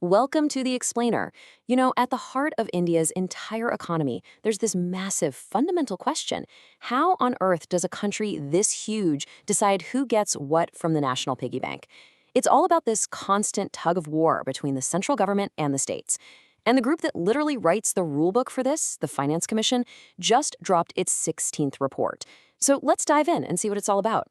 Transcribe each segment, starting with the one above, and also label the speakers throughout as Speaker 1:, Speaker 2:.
Speaker 1: Welcome to The Explainer. At the heart of India's entire economy, there's this massive fundamental question. How on earth does a country this huge decide who gets what from the national piggy bank? It's all about this constant tug of war between the central government and the states. And the group that literally writes the rulebook for this, the Finance Commission, just dropped its 16th report. So let's dive in and see what it's all about.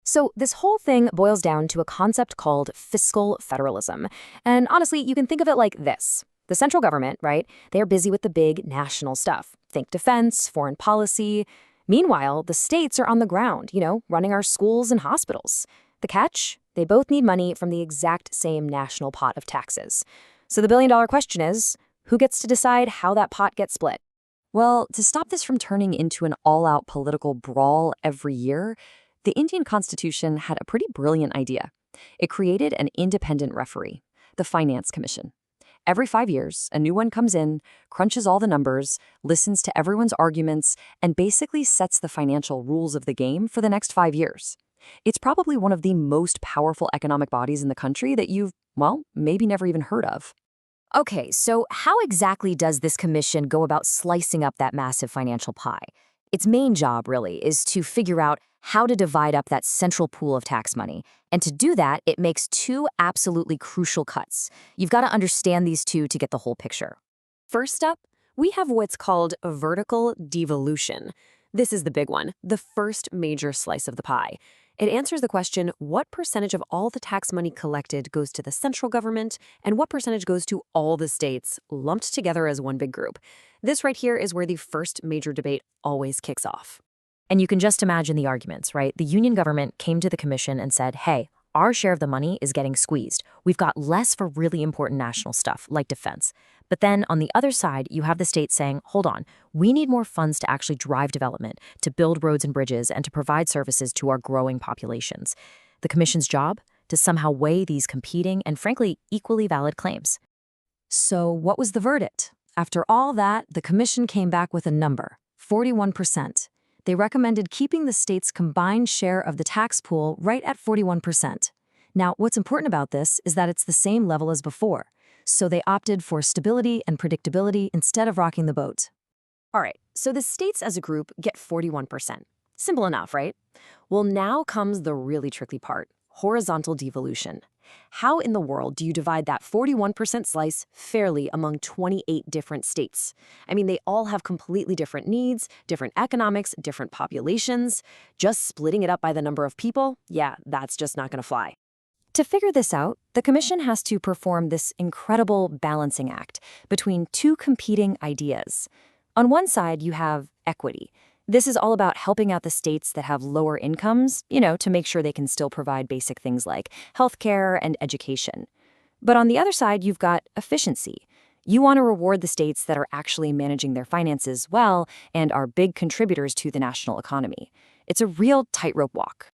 Speaker 1: So, this whole thing boils down to a concept called fiscal federalism. And honestly, you can think of it like this. The central government, right, they're busy with the big national stuff. Think defense, foreign policy. Meanwhile, the states are on the ground, running our schools and hospitals. The catch? They both need money from the exact same national pot of taxes. So the billion-dollar question is, who gets to decide how that pot gets split? Well, to stop this from turning into an all-out political brawl every year, the Indian Constitution had a pretty brilliant idea. It created an independent referee, the Finance Commission. Every 5 years, a new one comes in, crunches all the numbers, listens to everyone's arguments, and basically sets the financial rules of the game for the next 5 years. It's probably one of the most powerful economic bodies in the country that you've, well, maybe never even heard of. Okay, so how exactly does this commission go about slicing up that massive financial pie? Its main job, really, is to figure out how to divide up that central pool of tax money. And to do that, it makes two absolutely crucial cuts. You've got to understand these two to get the whole picture. First up, we have what's called a vertical devolution. This is the big one, the first major slice of the pie. It answers the question, what percentage of all the tax money collected goes to the central government, and what percentage goes to all the states, lumped together as one big group? This right here is where the first major debate always kicks off. And you can just imagine the arguments, right? The union government came to the commission and said, hey, our share of the money is getting squeezed. We've got less for really important national stuff, like defense. But then on the other side, you have the state saying, hold on, we need more funds to actually drive development, to build roads and bridges, and to provide services to our growing populations. The commission's job? To somehow weigh these competing and frankly equally valid claims. So what was the verdict? After all that, the commission came back with a number, 41%. They recommended keeping the state's combined share of the tax pool right at 41%. Now, what's important about this is that it's the same level as before, so they opted for stability and predictability instead of rocking the boat. All right, so the states as a group get 41%. Simple enough, right? Well, now comes the really tricky part, horizontal devolution. How in the world do you divide that 41% slice fairly among 28 different states? I mean, they all have completely different needs, different economics, different populations. Just splitting it up by the number of people, yeah, that's just not going to fly. To figure this out, the commission has to perform this incredible balancing act between two competing ideas. On one side, you have equity. This is all about helping out the states that have lower incomes, to make sure they can still provide basic things like healthcare and education. But on the other side, you've got efficiency. You want to reward the states that are actually managing their finances well and are big contributors to the national economy. It's a real tightrope walk.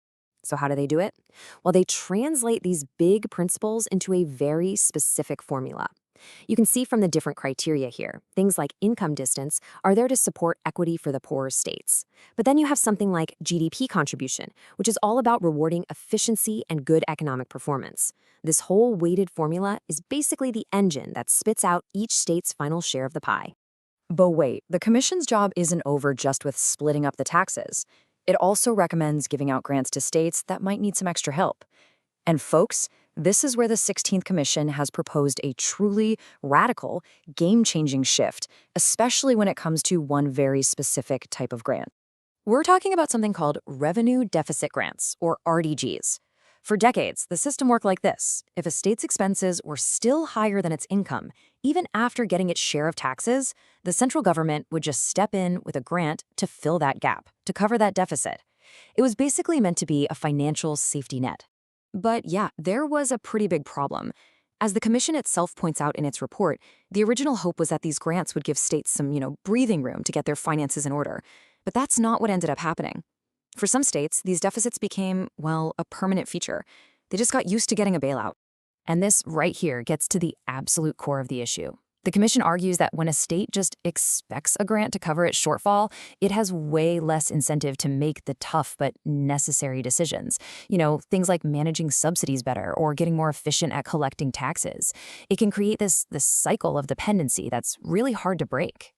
Speaker 1: So how do they do it? Well, they translate these big principles into a very specific formula. You can see from the different criteria here, things like income distance are there to support equity for the poorer states. But then you have something like GDP contribution, which is all about rewarding efficiency and good economic performance. This whole weighted formula is basically the engine that spits out each state's final share of the pie. But wait, the commission's job isn't over just with splitting up the taxes. It also recommends giving out grants to states that might need some extra help. And folks, this is where the 16th Commission has proposed a truly radical, game-changing shift, especially when it comes to one very specific type of grant. We're talking about something called Revenue Deficit Grants, or RDGs. For decades, the system worked like this. If a state's expenses were still higher than its income, even after getting its share of taxes, the central government would just step in with a grant to fill that gap, to cover that deficit. It was basically meant to be a financial safety net. But yeah, there was a pretty big problem. As the commission itself points out in its report, the original hope was that these grants would give states some, breathing room to get their finances in order. But that's not what ended up happening. For some states, these deficits became, well, a permanent feature. They just got used to getting a bailout. And this right here gets to the absolute core of the issue.
Speaker 2: The commission argues that when a state just expects a grant to cover its shortfall, it has way less incentive to make the tough but necessary decisions. Things like managing subsidies better or getting more efficient at collecting taxes. It can create this cycle of dependency that's really hard to break.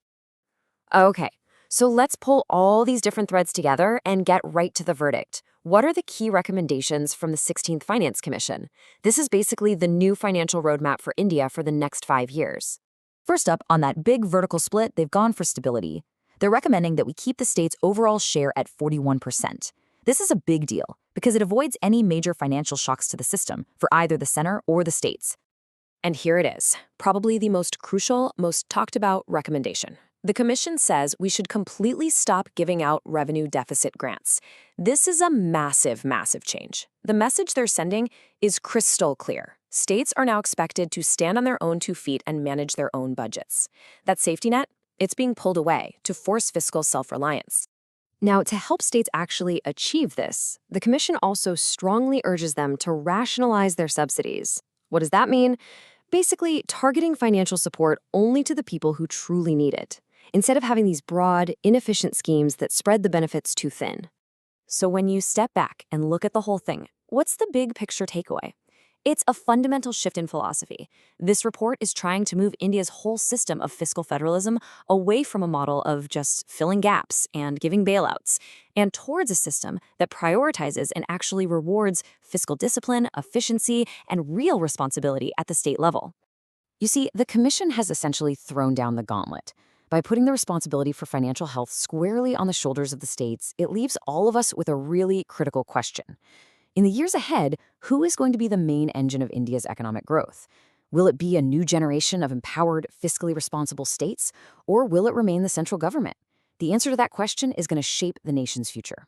Speaker 1: Okay, so let's pull all these different threads together and get right to the verdict. What are the key recommendations from the 16th Finance Commission? This is basically the new financial roadmap for India for the next 5 years.
Speaker 2: First up, on that big vertical split, they've gone for stability. They're recommending that we keep the state's overall share at 41%. This is a big deal because it avoids any major financial shocks to the system for either the center or the states.
Speaker 1: And here it is, probably the most crucial, most talked about recommendation. The Commission says we should completely stop giving out revenue deficit grants. This is a massive, massive change. The message they're sending is crystal clear. States are now expected to stand on their own 2 feet and manage their own budgets. That safety net, it's being pulled away to force fiscal self-reliance. Now, to help states actually achieve this, the Commission also strongly urges them to rationalize their subsidies. What does that mean? Basically, targeting financial support only to the people who truly need it, instead of having these broad, inefficient schemes that spread the benefits too thin. So when you step back and look at the whole thing, what's the big picture takeaway? It's a fundamental shift in philosophy. This report is trying to move India's whole system of fiscal federalism away from a model of just filling gaps and giving bailouts, and towards a system that prioritizes and actually rewards fiscal discipline, efficiency, and real responsibility at the state level. You see, the Commission has essentially thrown down the gauntlet. By putting the responsibility for financial health squarely on the shoulders of the states, it leaves all of us with a really critical question. In the years ahead, who is going to be the main engine of India's economic growth? Will it be a new generation of empowered, fiscally responsible states, or will it remain the central government? The answer to that question is going to shape the nation's future.